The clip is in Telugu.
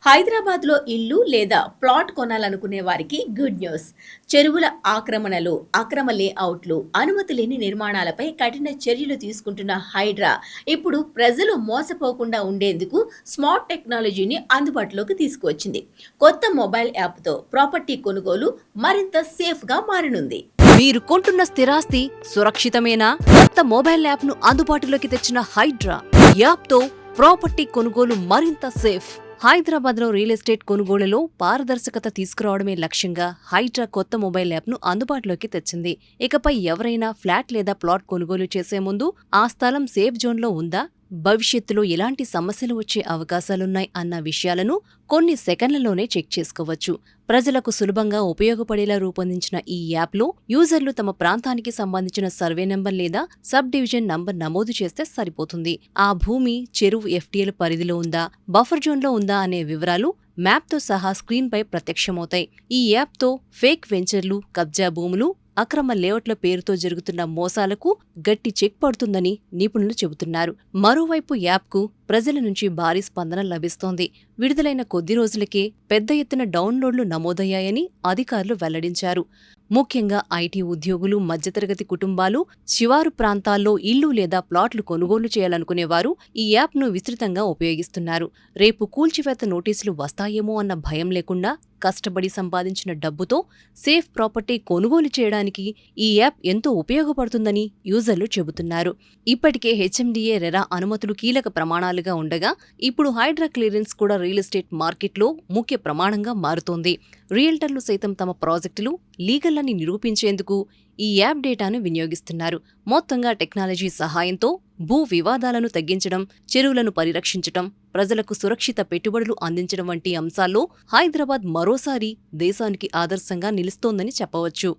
హైదరాబాద్లో ఇల్లు లేదా ప్లాట్ కొనాలనుకునే వారికి గుడ్ న్యూస్. చెరువుల ఆక్రమణలు, అక్రమ లేఅవుట్లు, అనుమతి లేని నిర్మాణాలపై కఠిన చర్యలు తీసుకుంటున్న హైడ్రా ఇప్పుడు ప్రజలు మోసపోకుండా ఉండేందుకు స్మార్ట్ టెక్నాలజీని అందుబాటులోకి తీసుకువచ్చింది. కొత్త మొబైల్ యాప్తో ప్రాపర్టీ కొనుగోలు మరింత సేఫ్గా మారనుంది. మీరు కొంటున్న స్థిరాస్తి సురక్షితమేనా? కొత్త మొబైల్ యాప్ను అందుబాటులోకి తెచ్చిన హైడ్రా యాప్తో ప్రాపర్టీ కొనుగోలు మరింత సేఫ్. హైదరాబాద్లో రియల్ ఎస్టేట్ కొనుగోలులో పారదర్శకత తీసుకురావడమే లక్ష్యంగా హైడ్రా కొత్త మొబైల్ యాప్ను అందుబాటులోకి తెచ్చింది. ఇకపై ఎవరైనా ఫ్లాట్ లేదా ప్లాట్ కొనుగోలు చేసే ముందు ఆ స్థలం సేఫ్ జోన్లో ఉందా, భవిష్యత్తులో ఎలాంటి సమస్యలు వచ్చే అవకాశాలున్నాయి అన్న విషయాలను కొన్ని సెకన్లలోనే చెక్ చేసుకోవచ్చు. ప్రజలకు సులభంగా ఉపయోగపడేలా రూపొందించిన ఈ యాప్లో యూజర్లు తమ ప్రాంతానికి సంబంధించిన సర్వే నంబర్ లేదా సబ్ డివిజన్ నంబర్ నమోదు చేస్తే సరిపోతుంది. ఆ భూమి చెరువు ఎఫ్టీఎల్ పరిధిలో ఉందా, బఫర్ జోన్లో ఉందా అనే వివరాలు మ్యాప్తో సహా స్క్రీన్పై ప్రత్యక్షమవుతాయి. ఈ యాప్తో ఫేక్ వెంచర్లు, కబ్జా భూములు, అక్రమ లేఅవుట్ల పేరుతో జరుగుతున్న మోసాలకు గట్టి చెక్ పడుతుందని నిపుణులు చెబుతున్నారు. మరోవైపు యాప్కు ప్రజల నుంచి భారీ స్పందన లభిస్తోంది. విడుదలైన కొద్ది రోజులకే పెద్ద ఎత్తున డౌన్లోడ్లు నమోదయ్యాయని అధికారులు వెల్లడించారు. ముఖ్యంగా ఐటీ ఉద్యోగులు, మధ్యతరగతి కుటుంబాలు, శివారు ప్రాంతాల్లో ఇల్లు లేదా ప్లాట్లు కొనుగోలు చేయాలనుకునేవారు ఈ యాప్ను విస్తృతంగా ఉపయోగిస్తున్నారు. రేపు కూల్చివేత నోటీసులు వస్తాయేమో అన్న భయం లేకుండా కష్టపడి సంపాదించిన డబ్బుతో సేఫ్ ప్రాపర్టీ కొనుగోలు చేయడానికి ఈ యాప్ ఎంతో ఉపయోగపడుతుందని యూజర్లు చెబుతున్నారు. ఇప్పటికే హెచ్ఎండిఏ రెరా అనుమతులు కీలక ప్రమాణాలుగా ఉండగా ఇప్పుడు హైడ్రా క్లియరెన్స్ కూడా రియల్ ఎస్టేట్ మార్కెట్లో ముఖ్య ప్రమాణంగా మారుతోంది. రియల్టర్లు సైతం తమ ప్రాజెక్టులు లీగల్ అని నిరూపించేందుకు ఈ యాప్ డేటాను వినియోగిస్తున్నారు. మొత్తంగా టెక్నాలజీ సహాయంతో భూ వివాదాలను తగ్గించడం, చెరువులను పరిరక్షించటం, ప్రజలకు సురక్షిత పెట్టుబడులు అందించడం వంటి అంశాల్లో హైదరాబాద్ మరోసారి దేశానికి ఆదర్శంగా నిలుస్తోందని చెప్పవచ్చు.